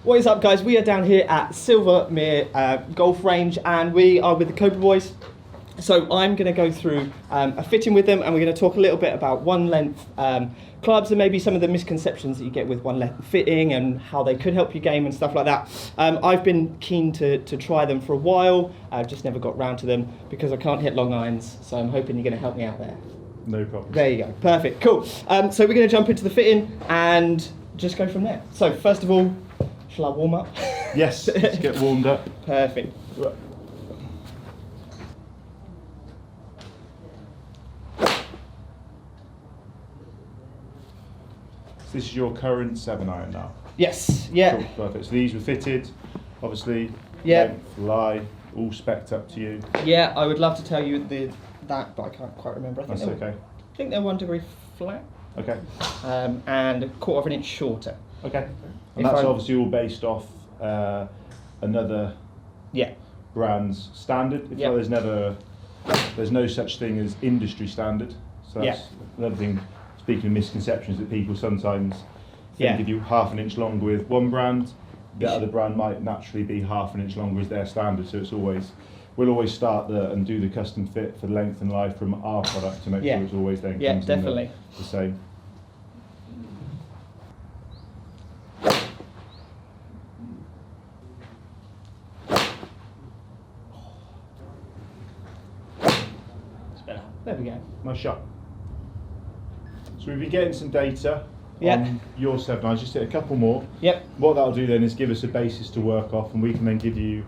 What is up, guys? We are down here at Silvermere Golf Range and we are with the Cobra boys. So I'm going to go through a fitting with them and we're going to talk a little bit about one length clubs and maybe some of the misconceptions that you get with one length fitting and how they could help your game and stuff like that. I've been keen to try them for a while. I've just never got round to them because I can't hit long irons, so I'm hoping you're going to help me out there. No problem. There you go. Perfect. Cool. So we're going to jump into the fitting and just go from there. So first of all, shall I warm up? Yes, let's get warmed up. Perfect. Right. So this is your current 7-iron now? Yes. Yeah. Cool, perfect. So these were fitted, obviously, yeah. Length, lie, all spec'd up to you. Yeah, I would love to tell you that, but I can't quite remember. That's okay. I think they're 1 degree flat. Okay. And a 1/4 inch shorter. Okay. And that's obviously all based off another brand's standard. If there's no such thing as industry standard. So that's another thing, speaking of misconceptions, that people sometimes think if you're 1/2 inch longer with one brand, the other brand might naturally be 1/2 inch longer as their standard. So it's always, we'll always start and do the custom fit for length and lie from our product to make sure it's always then comes in the same. There we go. Nice shot. So we've been getting some data on your 7-irons, just hit a couple more. Yep. What that'll do then is give us a basis to work off, and we can then give you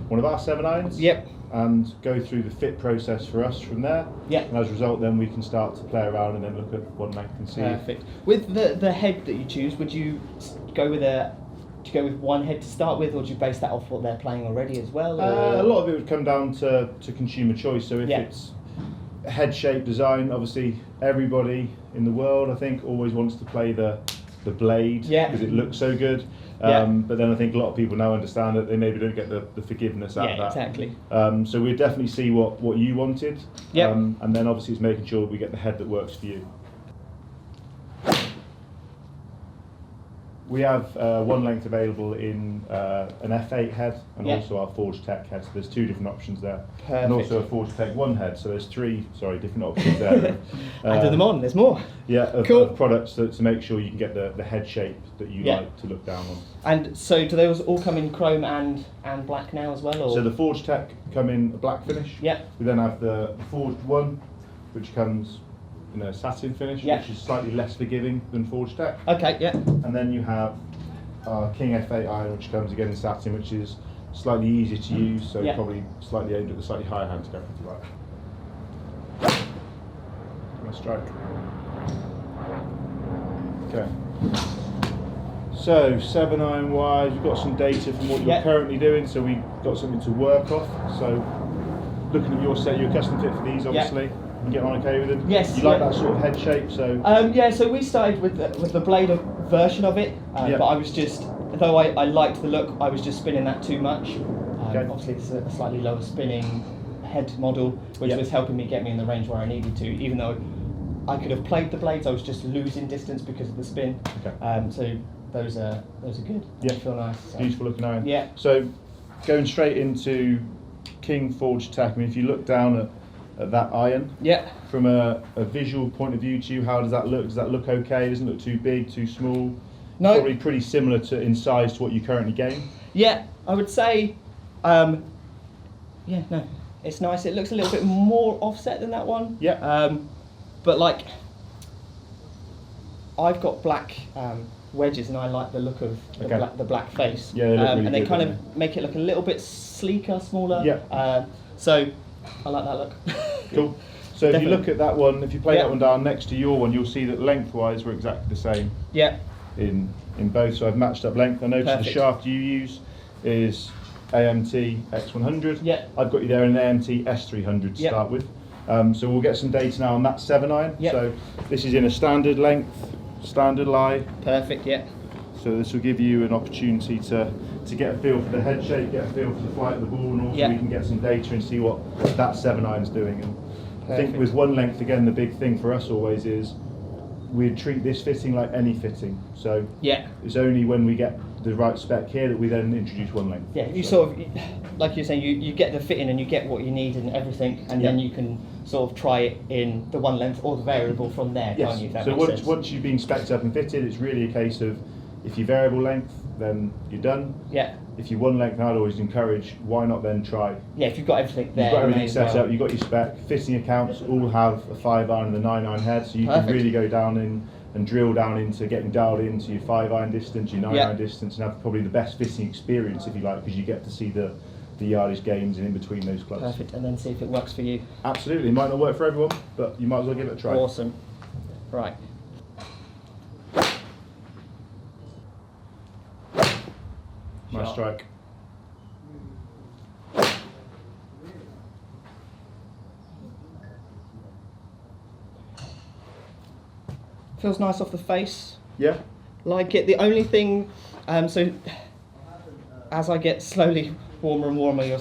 one of our 7-irons. Yep. And go through the fit process for us from there. Yep. And as a result, then we can start to play around and then look at one length and see. Perfect. With the head that you choose, would you go with one head to start with, or do you base that off what they're playing already as well? A lot of it would come down to consumer choice. So if it's head shape design, obviously everybody in the world I think always wants to play the blade because it looks so good, but then I think a lot of people now understand that they maybe don't get the forgiveness out of that. Exactly. So we definitely see what you wanted, and then obviously it's making sure we get the head that works for you. We have one length available in an F8 head and also our Forge Tech head, so there's 2 different options there. Perfect. And also a Forge Tech 1 head, so there's 3 different options there. Added them on, there's more. Yeah, of products to make sure you can get the head shape that you like to look down on. And so do those all come in chrome and black now as well? Or? So the Forge Tech come in a black finish. Yeah. We then have the Forged 1, which comes in a satin finish, which is slightly less forgiving than Forge Tech. Okay, And then you have our King F8 iron, which comes again in satin, which is slightly easier to use, so probably slightly aimed at the slightly higher handicap if you like. Nice strike. Okay. So 7-iron wise, we've got some data from what you're currently doing, so we've got something to work off. So looking at your set, you're custom fit for these, obviously. You get on okay with them? Yes. You like that sort of head shape, so? So we started with the blade version of it, but I was just, though I liked the look, I was just spinning that too much. Obviously it's a slightly lower spinning head model, which was helping me get me in the range where I needed to, even though I could have played the blades, I was just losing distance because of the spin. Okay. So those are good. Yeah. They feel nice. So. Beautiful looking iron. Yeah. So going straight into King Forge Tech, I mean, if you look down at that iron, from a visual point of view to you, how does that look? Does that look okay? Doesn't look too big, too small? No. Probably pretty similar in size to what you currently game. Yeah, I would say, it's nice. It looks a little bit more offset than that one. Yeah. But like, I've got black wedges, and I like the look of the black face. Yeah, they look really and they good, kind of make it look a little bit sleeker, smaller. Yeah. So I like that look. Cool. So if you look at that one, if you play that one down next to your one, you'll see that lengthwise we're exactly the same. Yeah. In both, so I've matched up length. I noticed the shaft you use is AMT X100. Yeah. I've got you there in an AMT S300 to start with. So we'll get some data now on that 7-iron. Yeah. So this is in a standard length, standard lie. Perfect. Yeah. So this will give you an opportunity to get a feel for the head shape, get a feel for the flight of the ball, and also we can get some data and see what that 7-iron's doing. And I think with one length, again, the big thing for us always is we'd treat this fitting like any fitting. So it's only when we get the right spec here that we then introduce one length. Yeah, you sort of, like you're saying, you get the fitting and you get what you need and everything, and then you can sort of try it in the one length or the variable from there, can't you? So once you've been spec'd up and fitted, it's really a case of, if you're variable length, then you're done. Yeah. If you're one length, I'd always encourage, why not then try? Yeah, if you've got everything there. You've got everything set up, you've got your spec, fitting accounts all have a 5-iron and a 9-iron head, so you can really go down in and drill down into getting dialed into your 5-iron distance, your 9-iron distance, and have probably the best fitting experience, if you like, because you get to see the yardage gains in between those clubs. Perfect, and then see if it works for you. Absolutely, it might not work for everyone, but you might as well give it a try. Awesome. Right. Nice strike. Feels nice off the face. Yeah. Like it. The only thing, so as I get slowly warmer and warmer, you'll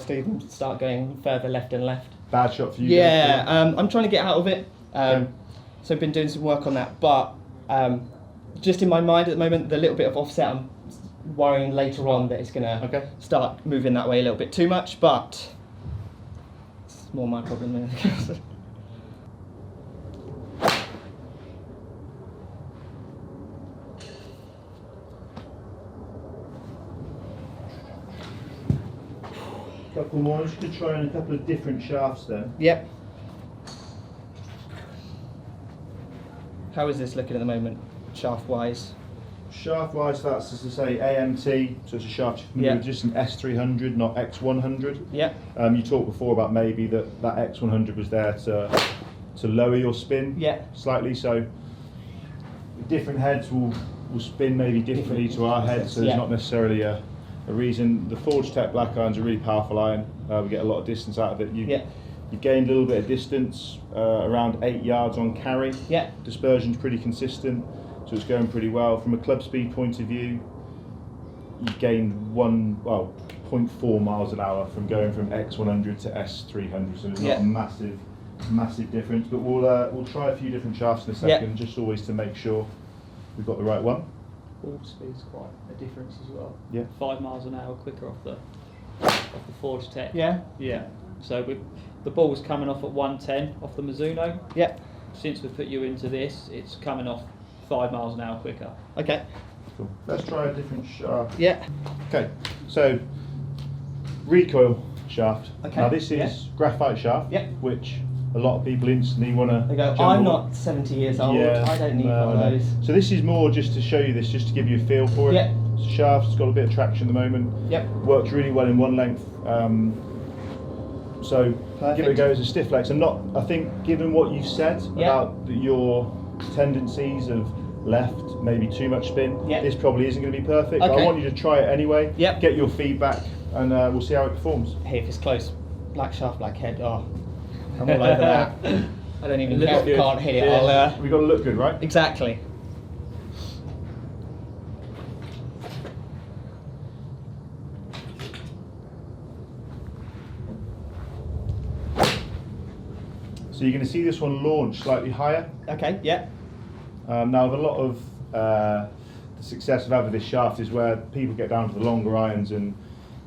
start going further left and left. Bad shot for you. Yeah, I'm trying to get out of it. So I've been doing some work on that, but just in my mind at the moment, the little bit of offset, I'm worrying later on that it's going to start moving that way a little bit too much, but it's more my problem than anything else. Couple more, just to try on a couple of different shafts then. Yep. How is this looking at the moment, shaft-wise? Shaft-wise, that's, as I say, AMT, so it's a shaft with just an S300, not X100. Yeah. You talked before about maybe that X100 was there to lower your spin slightly, so different heads will spin maybe differently to our head, so there's not necessarily a reason. The Forge Tech black iron's a really powerful iron. We get a lot of distance out of it. You gained a little bit of distance, around 8 yards on carry. Yeah. Dispersion's pretty consistent, so it's going pretty well. From a club speed point of view, you gained 0.4 miles an hour from going from X100 to S300, so it's not a massive difference. But we'll try a few different shafts in a second, just always to make sure we've got the right one. Ball speed's quite a difference as well. Yeah. 5 miles an hour quicker off the Forge Tech. Yeah. Yeah. So the ball's coming off at 110 off the Mizuno. Yeah. Since we put you into this, it's coming off 5 miles an hour quicker. Okay. Cool. Let's try a different shaft. Yeah. Okay. So recoil shaft. Okay. Now this is graphite shaft, which a lot of people instantly want to. They go, I'm not 70 years old, I don't need one of those. So this is more just to show you this, just to give you a feel for it. It's a shaft, it's got a bit of traction at the moment. Yep. Works really well in one length. So give it a go as a stiff flex. And I think given what you've said about your tendencies of left, maybe too much spin, this probably isn't going to be perfect. But I want you to try it anyway, get your feedback, and we'll see how it performs. Hey, if it's close, black shaft, black head, I'm all over that. I don't even care if you can't hit it. We've got to look good, right? Exactly. So you're going to see this one launch slightly higher. Okay, yeah. Now, a lot of the success I've had with this shaft is where people get down to the longer irons, and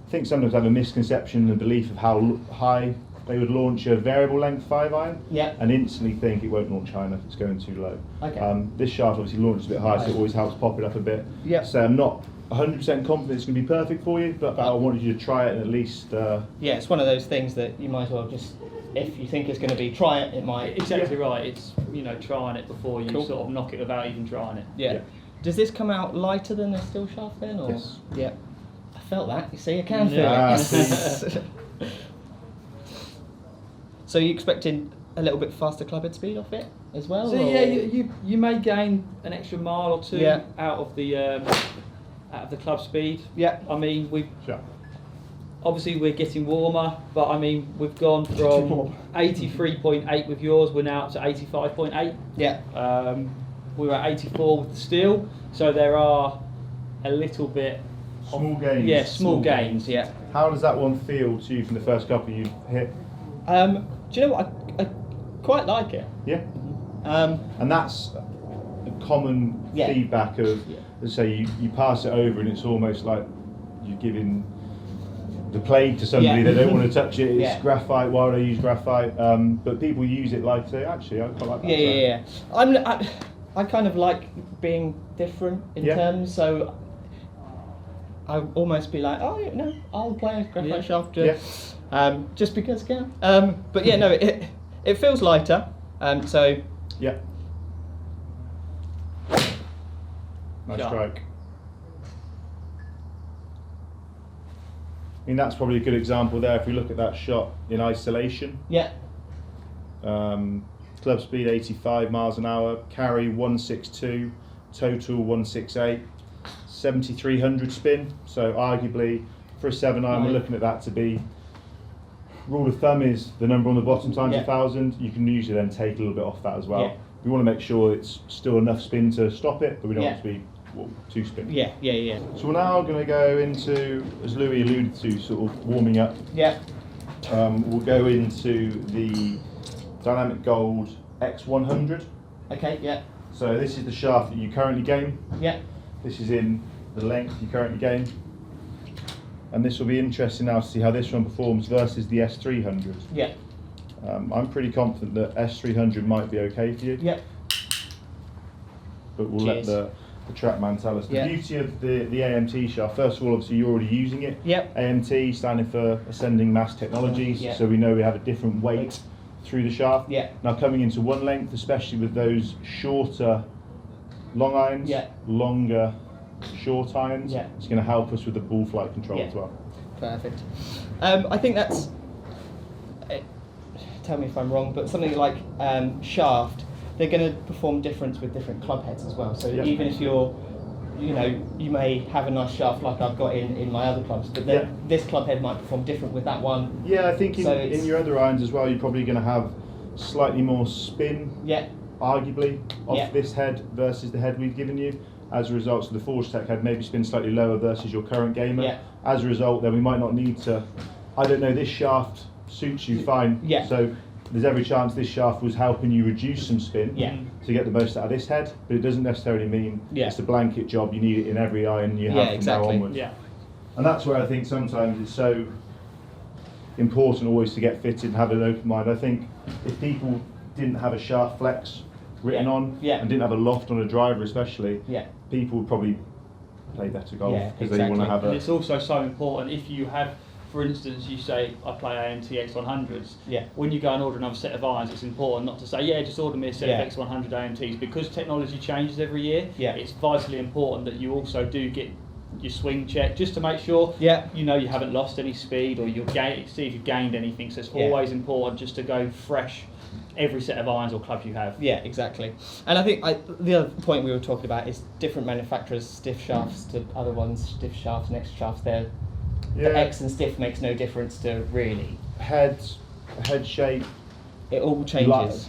I think sometimes have a misconception and belief of how high they would launch a variable length 5-iron, and instantly think it won't launch high enough, it's going too low. Okay. This shaft obviously launches a bit high, so it always helps pop it up a bit. So I'm not 100% confident it's going to be perfect for you, but I wanted you to try it and at least... Yeah, it's one of those things that you might as well just, if you think it's going to be, try it, it might... Exactly right, it's, trying it before you sort of knock it without even trying it. Yeah. Does this come out lighter than the steel shaft then? Or? Yes. Yeah. I felt that, you see, I can feel it. So you're expecting a little bit faster club head speed off it as well? So you may gain an extra mile or two out of the club speed. Yeah. I mean obviously we're getting warmer, but I mean we've gone from 83.8 with yours, we're now up to 85.8. Yeah. We were at 84 with the steel, so there are a little bit small gains. Yeah, small gains. Yeah. How does that one feel to you from the first couple you've hit? Do you know what? I quite like it. Yeah. And that's common feedback of, let's say you pass it over and it's almost like you're giving the plague to somebody. They don't want to touch it. It's graphite. Why would I use graphite? But people use it like, say, actually, I quite like that. I kind of like being different in terms, so I almost be like, oh no, I'll play a graphite shaft just because I can. But yeah, no, it feels lighter. So nice strike. I mean, that's probably a good example there. If we look at that shot in isolation. Club speed 85 miles an hour, carry 162, total 168, 7,300 spin. So arguably for a 7-iron, we're looking at that to be, rule of thumb is the number on the bottom times 1,000. You can usually then take a little bit off that as well. We want to make sure it's still enough spin to stop it, but we don't want it to be too spin. So we're now going to go into, as Louis alluded to, sort of warming up. We'll go into the Dynamic Gold X100. So this is the shaft that you currently game. This is in the length you currently game. And this will be interesting now to see how this one performs versus the S300. I'm pretty confident that S300 might be okay for you. But we'll let the TrackMan tell us. The beauty of the AMT shaft, first of all, obviously you're already using it. AMT standing for Ascending Mass Technologies, so we know we have a different weight through the shaft. Now coming into one length, especially with those shorter long irons, longer short irons, it's going to help us with the ball flight control as well. Perfect. I think that's, tell me if I'm wrong, but something like shaft, they're going to perform different with different club heads as well. So even if you're, you may have a nice shaft like I've got in my other clubs, but this club head might perform different with that one. I think in your other irons as well, you're probably going to have slightly more spin, arguably, off this head versus the head we've given you. As a result, so the Forge Tech head maybe spin slightly lower versus your current gamer. As a result, then we might not need to, I don't know, this shaft suits you fine. So there's every chance this shaft was helping you reduce some spin to get the most out of this head, but it doesn't necessarily mean it's a blanket job. You need it in every iron you have from now onwards. And that's where I think sometimes it's so important always to get fitted and have an open mind. I think if people didn't have a shaft flex written on and didn't have a loft on a driver especially, people would probably play better golf because they want to have a... And it's also so important if you have, for instance, you say, I play AMT X100s, when you go and order another set of irons, it's important not to say, just order me a set of X100 AMTs, because technology changes every year. It's vitally important that you also do get your swing check, just to make sure you haven't lost any speed, or see if you've gained anything. So it's always important just to go fresh every set of irons or clubs you have. Exactly. And I think the other point we were talking about is different manufacturers, stiff shafts to other ones, stiff shafts, next shafts, the X and stiff makes no difference to really. Head shape. It all changes.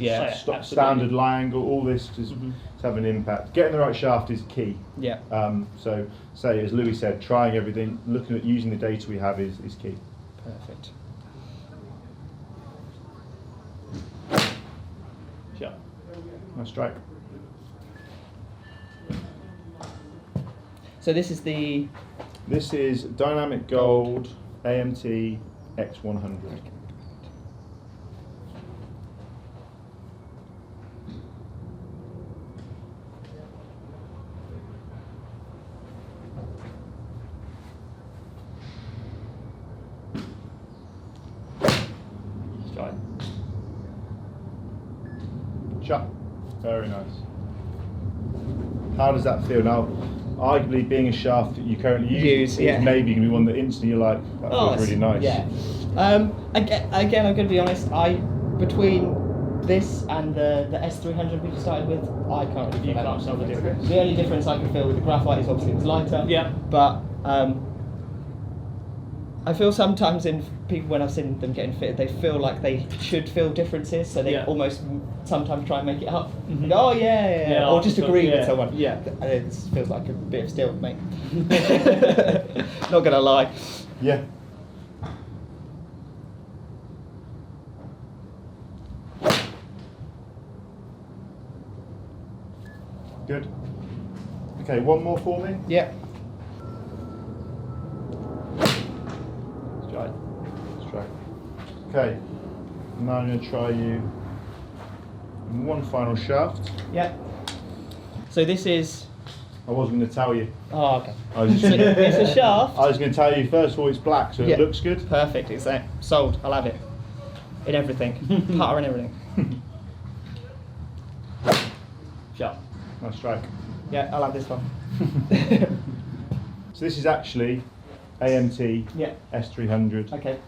Standard lie angle, all this just have an impact. Getting the right shaft is key. So say, as Louis said, trying everything, looking at using the data we have is key. Perfect. Nice strike. So this is the... This is Dynamic Gold AMT X100. Strike. Shot. Very nice. How does that feel now? Arguably, being a shaft that you currently use is maybe going to be one that instantly you're like, that feels really nice. Again, I'm going to be honest. Between this and the S300 we started with, I can't really feel the difference. The only difference I can feel with the graphite is obviously it's lighter. But I feel sometimes in people, when I've seen them getting fitted, they feel like they should feel differences, so they almost sometimes try and make it up. Go, or just agree with someone. And it feels like a bit of steel, mate. Not gonna lie. Good. Okay, one more for me. Yep. Straight. Straight. Okay. Now I'm going to try you in one final shaft. Yep. So this is. I wasn't going to tell you. Oh, okay. I was just It's a shaft. I was going to tell you first of all it's black, so Yeah. it looks good. Perfect. It's there. Sold. I'll have it. In everything. Putter and everything. Shot. Nice strike. Yeah, I'll have this one. So this is actually AMT Yeah. S300, Okay.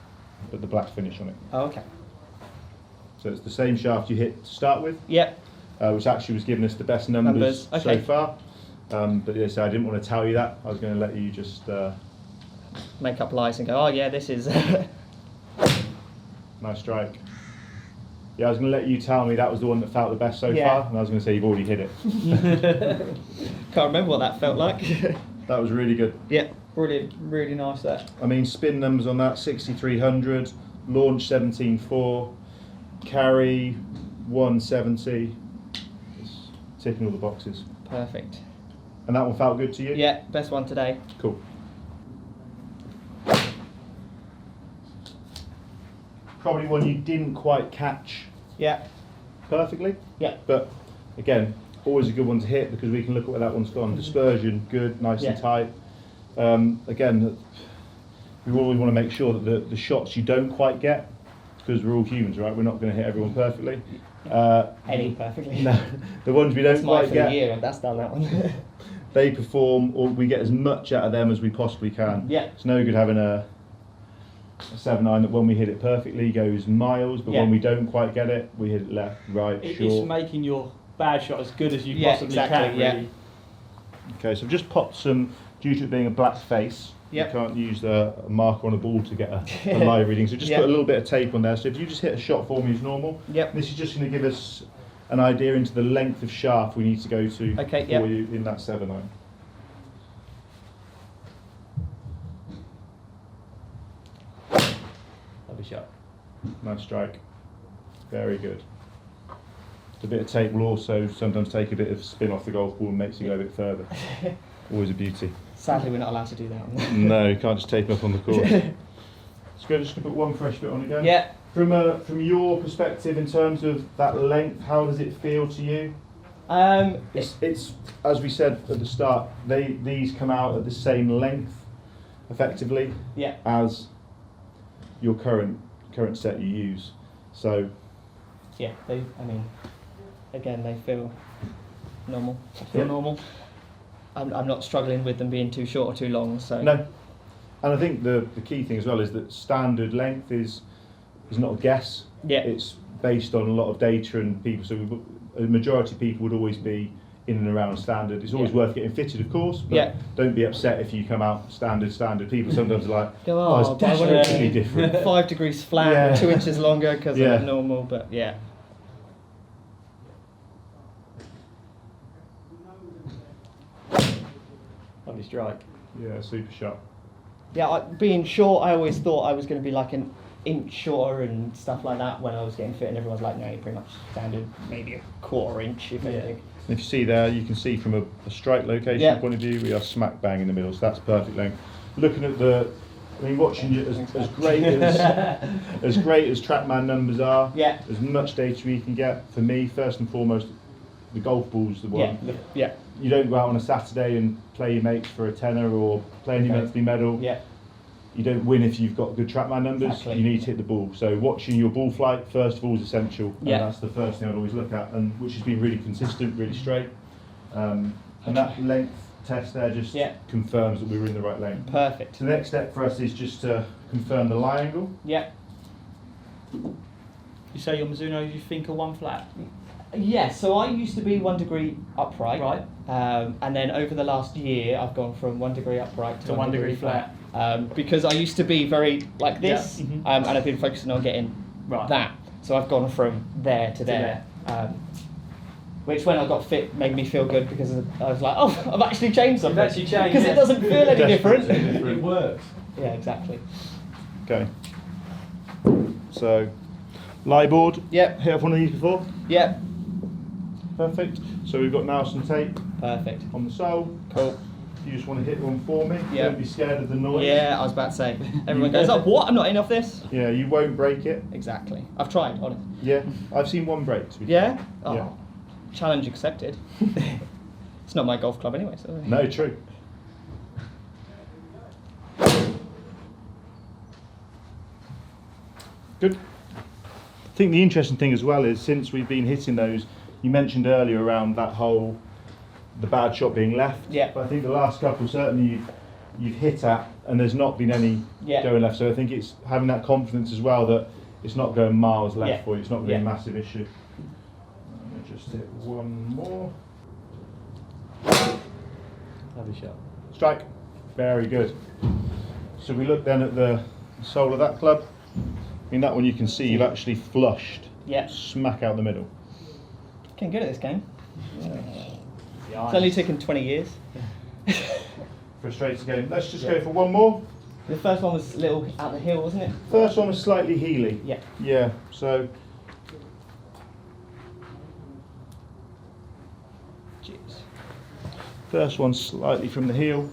but the black finish on it. Oh, okay. So it's the same shaft you hit to start with, Yep. which actually was giving us the best numbers Okay. so far. But yeah, so I didn't want to tell you that. I was going to let you just Make up lies and go, oh yeah, this is. nice strike. Yeah, I was going to let you tell me that was the one that felt the best so Yeah. far, and I was going to say you've already hit it. Can't remember what that felt like. That was really good. Yeah. Brilliant. Really nice that. I mean, spin numbers on that 6,300, launch 17.4, carry 170. It's ticking all the boxes. Perfect. And that one felt good to you? Yeah, best one today. Cool. Probably one you didn't quite catch Yeah. perfectly. Yeah. But again, always a good one to hit because we can look at where that one's gone. Dispersion, good, nice and Yeah. tight. Again, we always want to make sure that the shots you don't quite get, because we're all humans, right? We're not going to hit everyone perfectly. Any perfectly. No, the ones we don't That's mine quite for get, the year. That's done that one. they perform, or we get as much out of them as we possibly can. Yeah. It's no good having a 7-9 that when we hit it perfectly goes miles, but Yeah. when we don't quite get it, we hit it left, right, It's short. making your bad shot as good as you Yeah, possibly exactly, can. yeah. Really. Okay, so I've just popped some, due to it being a black face, Yep. you can't use a marker on a ball to get a live reading, so just Yep. put a little bit of tape on there. So if you just hit a shot for me as normal, Yep. this is just going to give us an idea into the length of shaft we need to go to Okay, for yep. you in that 7-9. Lovely shot. Nice strike. Very good. A bit of tape will also sometimes take a bit of spin off the golf ball and makes you go a bit further. Always a beauty. Sadly, we're not allowed to do that. No, you can't just tape up on the course. Let's go, just put one fresh bit on again. Yeah. From your perspective, in terms of that length, how does it feel to you? It's as we said at the start. These come out at the same length, effectively, Yeah. as your current set you use. So Yeah. Again, they feel normal. I feel Yeah. normal. I'm not struggling with them being too short or too long. So. no. And I think the key thing as well is that standard length is not a guess. Yeah. It's based on a lot of data and people. So a majority of people would always be in and around standard. It's always Yeah. worth getting fitted, of course. But Yeah. don't be upset if you come out standard. People sometimes are like, Go, oh, it's but I want it to definitely be different. 5 degrees flat, Yeah. 2 inches longer because Yeah. of normal. But yeah. Lovely strike. Yeah, super shot. Yeah, being short, I always thought I was going to be like an inch shorter and stuff like that when I was getting fit, and everyone's like, no, you're pretty much standard, maybe a quarter inch, if anything. And if you see there, you can see from a strike location Yeah. point of view, we are smack bang in the middle, so that's perfect length. Looking at watching you, as great as great as TrackMan numbers are, Yeah. as much data we can get. For me, first and foremost, the golf ball's the one. Yeah. You don't go out on a Saturday and play your mates for a tenner or play in your Okay. monthly medal. Yeah. You don't win if you've got good TrackMan numbers. Exactly. You need to hit the ball. So watching your ball flight first of all is essential. Yeah. And that's the first thing I'd always look at, and which has been really consistent, really straight. And that length test there just Yeah. confirms that we were in the right lane. Perfect. So the next step for us is just to confirm the lie angle. Yeah. You say your Mizuno, you think are one flat? Yeah, so I used to be 1 degree upright. Right. And then over the last year, I've gone from 1 degree upright to 1 degree flat. Because I used to be very like this, Yeah. Mhm. and I've been focusing on getting Right. that. So I've gone from there to there. Which when I got fit made me feel good because I was like, oh, I've actually changed something. You've actually changed, Because yeah. it doesn't feel any different. It works. Yeah, exactly. Okay. So, lie board. Yep. Hit up one of these before? Yep. Perfect. So we've got now some tape. Perfect. On the sole. Cool. You just want to hit one for me. Yeah. Don't be scared of the noise. Yeah, I was about to say. Everyone goes, oh, what? I'm not in off this. Yeah, you won't break it. Exactly. I've tried, honest. Yeah, I've seen one break. Yeah? Oh, yeah. Challenge accepted. It's not my golf club anyway, so. No, true. Good. I think the interesting thing as well is since we've been hitting those, you mentioned earlier around that whole, the bad shot being left. Yeah. But I think the last couple certainly you've hit at and there's not been any going left. So I think it's having that confidence as well that it's not going miles left for you. It's not going to be a massive issue. Let me just hit one more. Lovely shot. Strike. Very good. So we look then at the sole of that club. In that one you can see you've actually flushed. Yeah. Smack out the middle. Getting good at this game. Yeah, It's only taken 20 years. Frustrated game. Let's just go for one more. The first one was a little out the hill, wasn't it? First one was slightly heely. Yeah. Yeah, so. Jeez. First one slightly from the heel.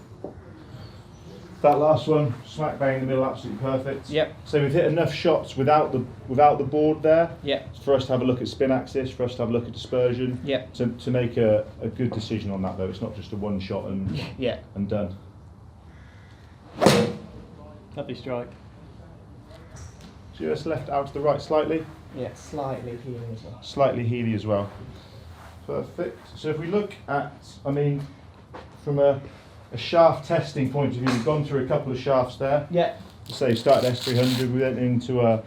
That last one, smack bang in the middle, absolutely perfect. Yep. So we've hit enough shots without the board there. Yep. For us to have a look at spin axis, for us to have a look at dispersion. Yep. To make a good decision on that though. It's not just a one shot and done. Lovely strike. Just left out to the right slightly. Yeah, slightly healing as well. Slightly heely as well. Perfect. So if we look at, I mean, from a shaft testing point of view, we've gone through a couple of shafts there. Yeah. So we started S300, we went into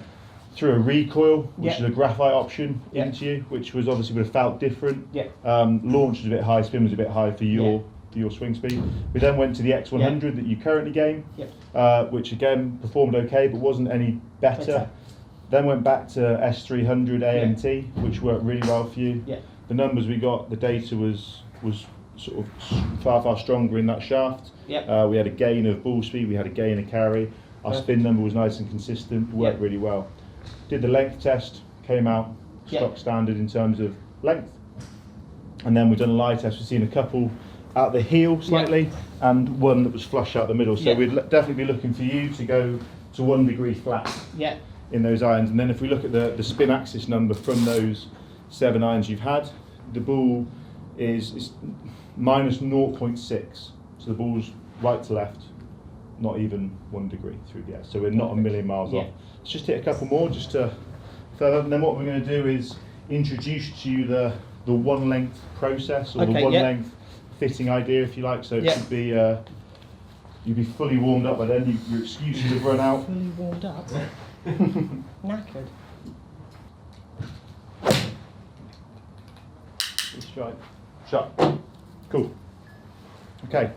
through a recoil, which is a graphite option into you, which was obviously would have felt different. Yeah. Launch was a bit high, spin was a bit high for your swing speed. We then went to the X100 that you currently game, which again performed okay but wasn't any better. Then went back to S300 AMT, which worked really well for you. Yeah. The numbers we got, the data was sort of far stronger in that shaft. Yep. We had a gain of ball speed, we had a gain of carry. Our spin number was nice and consistent, worked really well. Did the length test, came out stock standard in terms of length. And then we've done a lie test, we've seen a couple out the heel slightly and one that was flush out the middle. So we'd definitely be looking for you to go to 1 degree flat in those irons. And then if we look at the spin axis number from those 7 irons you've had, the ball is minus 0.6. So the ball's right to left, not even 1 degree through the air. So we're not a million miles off. Let's just hit a couple more just to further. And then what we're going to do is introduce to you the one length process or the one length fitting idea, if you like. So it should be you'll be fully warmed up by then. Your excuses have run out. Fully warmed up. Knackered. Good strike. Shot. Cool. Okay.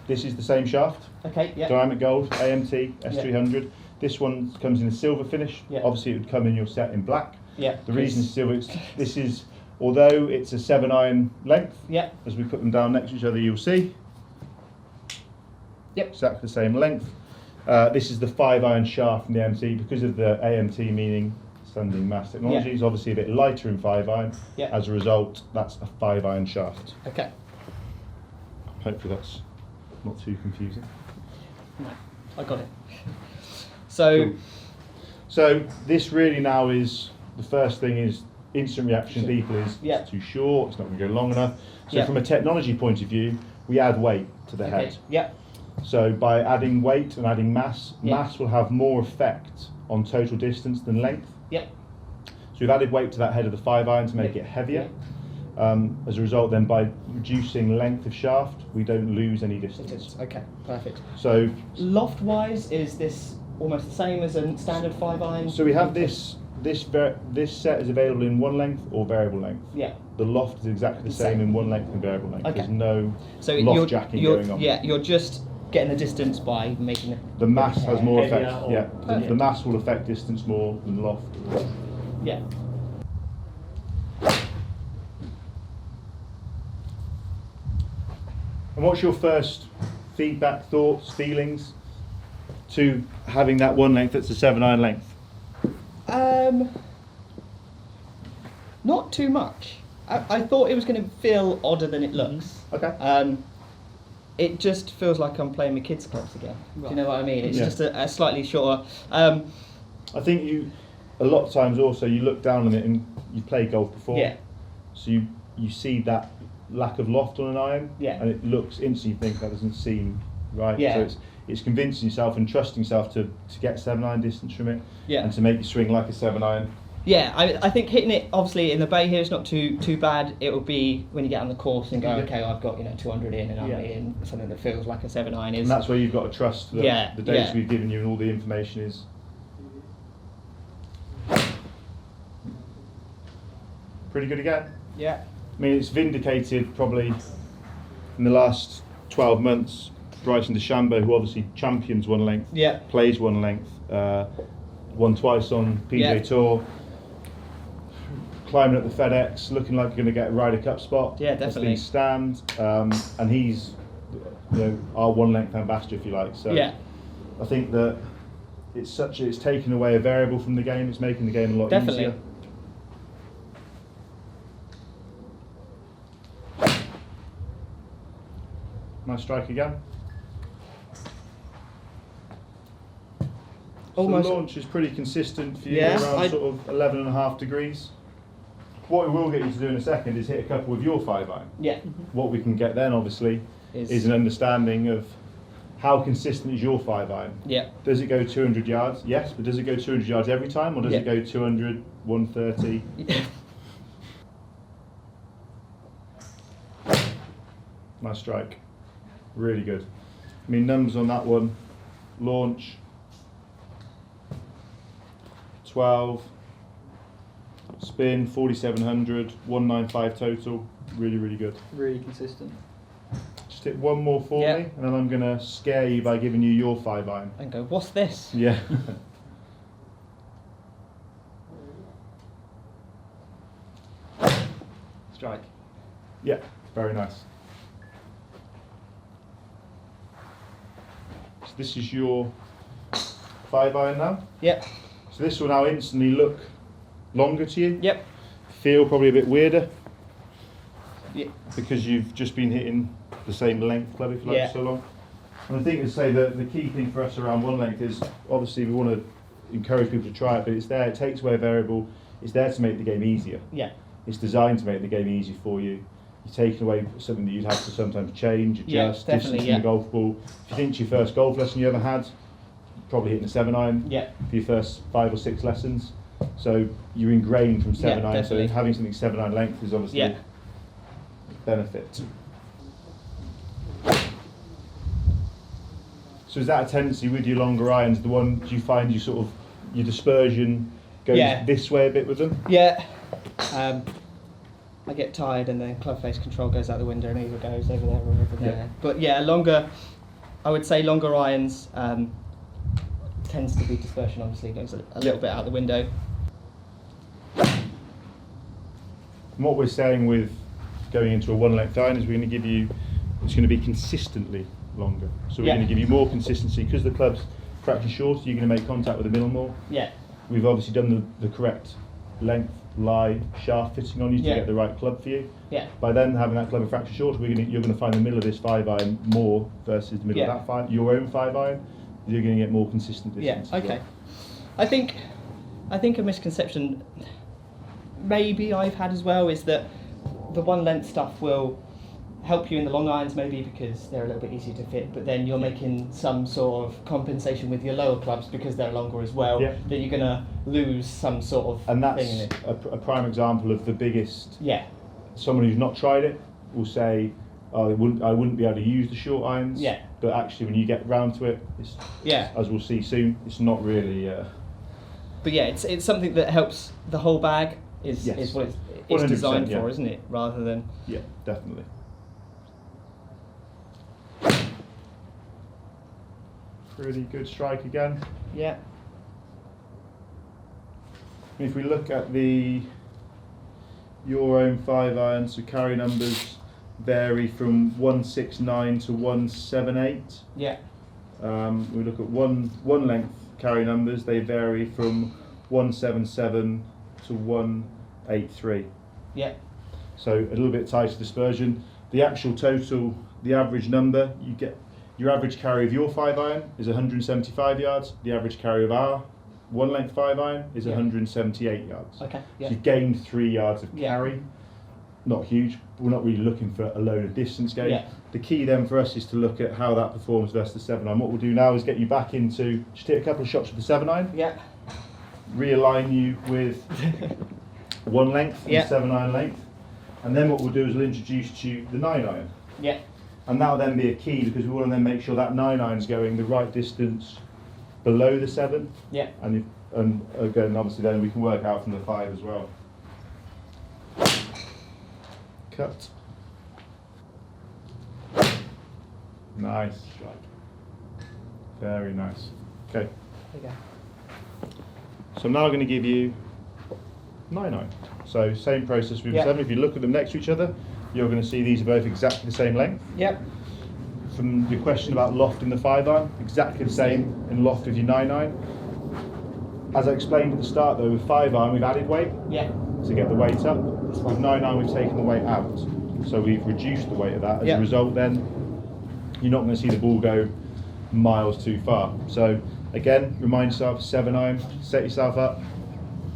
This is the same shaft. Okay, Diamond Gold, AMT, S300. This one comes in a silver finish. Obviously, it would come in your set in black. The reason it's silver, this is, although it's a 7 iron length, as we put them down next to each other, you'll see. Exactly the same length. This is the 5 iron shaft from the AMT because of the AMT meaning standing mass technology. It's obviously a bit lighter in 5 iron. As a result, that's a 5 iron shaft. Okay. Hopefully that's not too confusing. No, I got it. So, cool. So this really now is the first thing is instant reaction. People is it's too short. It's not going to go long enough. So from a technology point of view, we add weight to the head. So by adding weight and adding mass, mass will have more effect on total distance than length. So we've added weight to that head of the 5 iron to make it heavier. As a result, then by reducing length of shaft, we don't lose any distance. Okay, perfect. So loft-wise, is this almost the same as a standard 5 iron? So we have this set is available in 1 length or variable length. The loft is exactly the same in 1 length and variable length. There's no loft jacking going on. You're just getting the distance by making it. The mass has more effect. The mass will affect distance more than loft. And what's your first feedback, thoughts, feelings to having that 1 length that's a 7 iron length? Not too much. I thought it was going to feel odder than it looks. Okay. It just feels like I'm playing my kids' clubs again. Right. Do you know what I mean? It's just a slightly shorter. I think a lot of times also you look down on it and you played golf before. Yeah. So you see that lack of loft on an iron. Yeah. And it looks instantly, you think that doesn't seem right. Yeah. So it's convincing yourself and trusting yourself to get 7-iron distance from it. Yeah. And to make you swing like a 7-iron. Yeah, I think hitting it obviously in the bay here is not too bad. It will be when you get on the course and go, okay, I've got 200 in and I'm in something that feels like a 7-iron is. And that's where you've got to trust that the data we've given you and all the information is. Pretty good again. Yeah. I mean, it's vindicated probably in the last 12 months. Bryson DeChambeau, who obviously champions one length, plays one length, won twice on PGA Tour. Climbing up the FedEx, looking like you're going to get a Ryder Cup spot. Yeah, definitely. That's been stand, and he's our one length ambassador, if you like. So I think that it's taken away a variable from the game. It's making the game a lot easier. Nice strike again. Almost. So the launch is pretty consistent for you, around sort of 11.5 degrees. What we will get you to do in a second is hit a couple with your 5-iron. Yeah. What we can get then, obviously, is an understanding of how consistent is your 5-iron. Yeah. Does it go 200 yards? Yes, but does it go 200 yards every time, or does it go 200, 130? Nice strike. Really good. I mean, numbers on that one. Launch 12. Spin 4,700, 195 total. Really, really good. Really consistent. Just hit one more for me, and then I'm going to scare you by giving you your 5-iron. And go, what's this? Yeah. Strike. Yeah, very nice. So this is your 5-iron now. Yep. So this will now instantly look longer to you. Yep. Feel probably a bit weirder. Yeah. Because you've just been hitting the same length club, if you like, for so long. And I think to say that the key thing for us around one length is obviously we want to encourage people to try it, but it's there. It takes away a variable. It's there to make the game easier. Yeah. It's designed to make the game easy for you. You're taking away something that you'd have to sometimes change, adjust, distance in the golf ball. If you think it's your first golf lesson you ever had, probably hitting a 7-iron for your first 5 or 6 lessons. So you're ingrained from 7-iron, so having something 7-iron length is obviously a benefit. So is that a tendency with your longer irons, the one, do you find you sort of, your dispersion goes this way a bit with them? Yeah. I get tired and then club face control goes out the window and either goes over there or over there. But yeah, I would say longer irons tends to be dispersion, obviously goes a little bit out the window. And what we're saying with going into a one length iron is we're going to give you, it's going to be consistently longer. So we're going to give you more consistency because the club's fracture shorter, you're going to make contact with the middle more. Yeah. We've obviously done the correct length, lie, shaft fitting on you to get the right club for you. Yeah. By then having that club fracture shorter, you're going to find the middle of this 5-iron more versus the middle of that your own 5-iron. You're going to get more consistent distance. Yeah. Okay. I think a misconception maybe I've had as well is that the one length stuff will help you in the long irons maybe because they're a little bit easier to fit, but then you're making some sort of compensation with your lower clubs because they're longer as well, that you're going to lose some sort of and that's thing in it. a prime example of the biggest. Someone who's not tried it will say, oh, I wouldn't be able to use the short irons. But actually when you get round to it, it's, as we'll see soon, it's not really... But yeah, it's something that helps the whole bag is what it's designed for, isn't it? Rather than... Yeah, definitely. Pretty good strike again. Yeah. If we look at your own 5-iron, so carry numbers vary from 169 to 178. Yeah. We look at one length carry numbers, they vary from 177 to 8.3. Yeah. So a little bit tighter dispersion. The actual total, the average number, you get your average carry of your 5-iron is 175 yards. The average carry of our 1-length 5-iron is 178 yards. Okay. So you've gained 3 yards of carry. Not huge. We're not really looking for a load of distance gain. Yeah. The key then for us is to look at how that performs versus the 7-iron. What we'll do now is get you back into, just hit a couple of shots with the 7-iron. Yeah. Realign you with 1 length and 7-iron length. And then what we'll do is we'll introduce to you the 9-iron. Yeah. And that'll then be a key because we want to then make sure that 9-iron is going the right distance below the 7. Yeah. And again, obviously then we can work out from the 5 as well. Cut. Nice. Very nice. Okay. There you go. So I'm now going to give you 9-iron. So same process with the 7. If you look at them next to each other, you're going to see these are both exactly the same length. Yep. From your question about loft in the 5-iron, exactly the same in loft with your 9-iron. As I explained at the start though, with 5-iron we've added weight to get the weight up. With 9-iron we've taken the weight out. So we've reduced the weight of that. As a result then, you're not going to see the ball go miles too far. So again, remind yourself, 7-iron, set yourself up.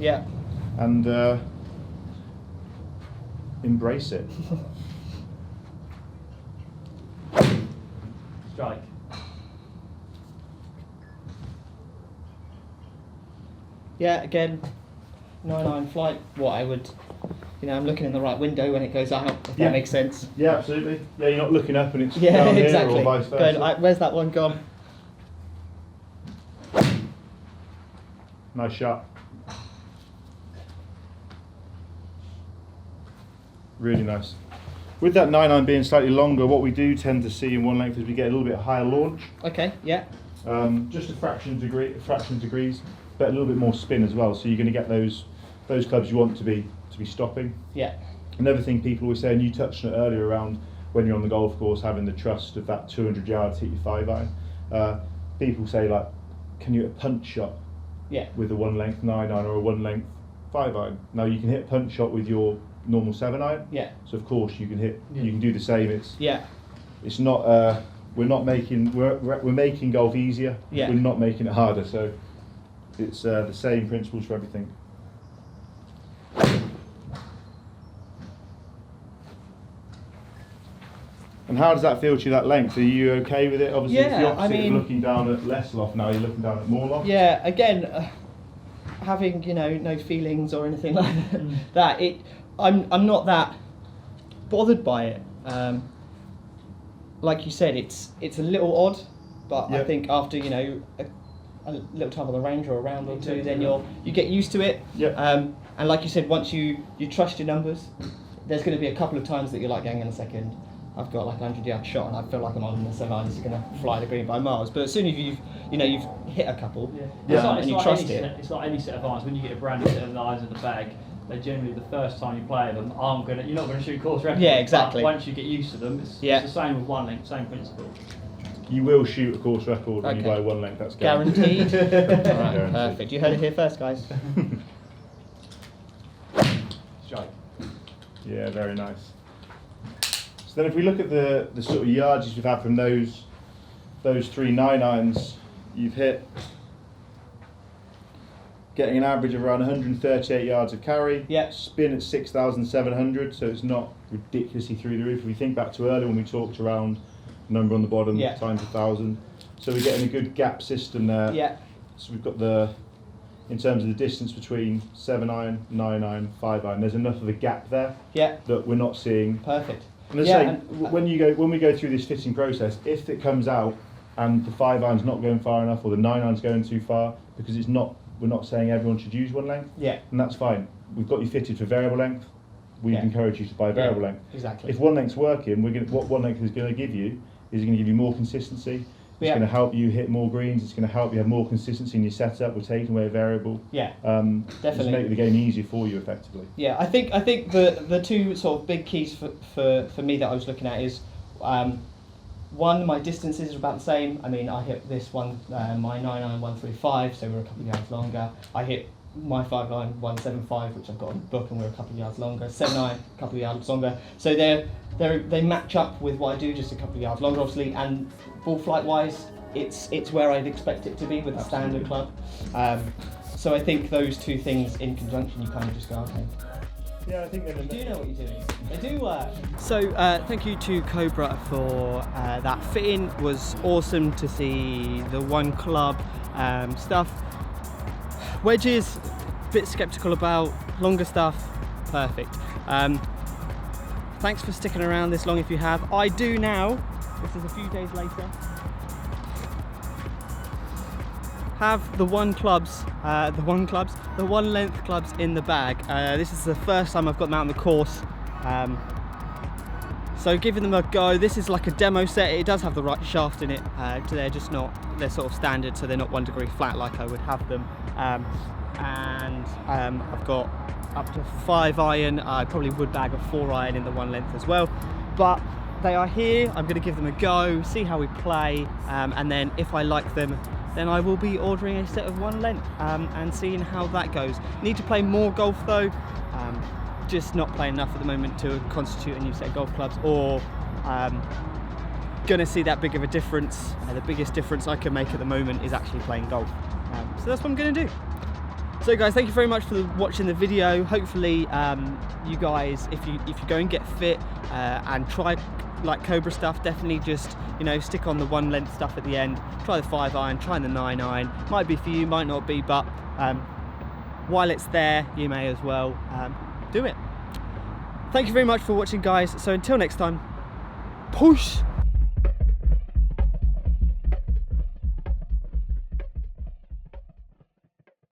Yeah. And embrace it. Strike. Yeah, again, 9-iron flight. What I would, I'm looking in the right window when it goes out, if that makes sense. Yeah, absolutely. Yeah, you're not looking up and it's down exactly. Here or vice versa. Going, where's that one gone? Nice shot. Really nice. With that 9-iron being slightly longer, what we do tend to see in 1 length is we get a little bit higher launch. Okay, yeah. Just a fraction of degrees, but a little bit more spin as well. So you're going to get those clubs you want to be stopping. Yeah. Another thing people always say, and you touched on it earlier around when you're on the golf course having the trust of that 200 yards hit your 5-iron. People say like, can you hit a punch shot with a 1 length 9-iron or a 1 length 5-iron? Now you can hit a punch shot with your normal 7-iron. Yeah. So of course you can hit. You can do the same. It's not. We're making golf easier. Yeah. We're not making it harder. So it's the same principles for everything. And how does that feel to you, that length? Are you okay with it? Obviously, it's the opposite of looking down at less loft now, you're looking down at more loft. Yeah, again, having, no feelings or anything like that, I'm not that bothered by it. Like you said, it's a little odd, but I think after, a little time on the range or a round or two, then you get used to it. And like you said, once you trust your numbers, there's going to be a couple of times that you're like, hang on a second, I've got like a 100-yard shot and I feel like I'm on the 7-iron, it's going to fly the green by miles. But as soon as you've hit a couple and you trust it. It's like any set of irons. When you get a brand new set of irons in the bag, they're generally the first time you play them, you're not going to shoot course record. Yeah, exactly. But once you get used to them, it's the same with 1 length, same principle. You will shoot a course record when you buy 1 length, that's guaranteed. Right, perfect. You heard it here first, guys. Strike. Yeah, very nice. So then if we look at the sort of yardages we've had from those 3 9-irons, you've hit getting an average of around 138 yards of carry, spin at 6,700, so it's not ridiculously through the roof. If we think back to earlier when we talked around number on the bottom times 1,000, so we're getting a good gap system there. Yeah. So we've got in terms of the distance between 7-iron, 9-iron, 5-iron, there's enough of a gap there that we're not seeing. Perfect. And when we go through this fitting process, if it comes out and the 5-iron's not going far enough or the 9-iron's going too far, because we're not saying everyone should use 1 length, and that's fine. We've got you fitted for variable length. We'd encourage you to buy variable length. Exactly. If 1 length's working, what 1 length is going to give you is going to give you more consistency. It's going to help you hit more greens. It's going to help you have more consistency in your setup. We're taking away a variable. Definitely. Just make the game easier for you, effectively. Yeah, I think the two sort of big keys for me that I was looking at is, one, my distances are about the same. I mean, I hit this one, my 9-iron 135, so we're a couple of yards longer. I hit my 5-iron 175, which I've got on the book, and we're a couple of yards longer. 7-iron, a couple of yards longer. So they match up with what I do, just a couple of yards longer, obviously. And ball flight wise, it's where I'd expect it to be with a standard club. So I think those two things in conjunction, you kind of just go, okay. Yeah, I think you do know what you're doing. They do work. So thank you to Cobra for that fitting. It was awesome to see the one club stuff. Wedges, a bit skeptical about. Longer stuff, perfect. Thanks for sticking around this long if you have. I do now, this is a few days later, have the one length clubs in the bag. This is the first time I've got them out on the course. So giving them a go. This is like a demo set. It does have the right shaft in it. They're just not, they're sort of standard, so they're not 1 degree flat like I would have them. I've got up to 5-iron. I probably would bag a 4-iron in the one length as well. But they are here. I'm going to give them a go, see how we play, and then if I like them, then I will be ordering a set of one length and seeing how that goes. Need to play more golf though. Just not playing enough at the moment to constitute a new set of golf clubs, or gonna see that big of a difference. The biggest difference I can make at the moment is actually playing golf. So that's what I'm gonna do. So guys, thank you very much for watching the video. Hopefully you guys, if you go and get fit and try like Cobra stuff, definitely just, you know, stick on the one length stuff at the end. Try the 5-iron, try the 9-iron. Might be for you, might not be, but while it's there, you may as well do it. Thank you very much for watching, guys. So until next time, push.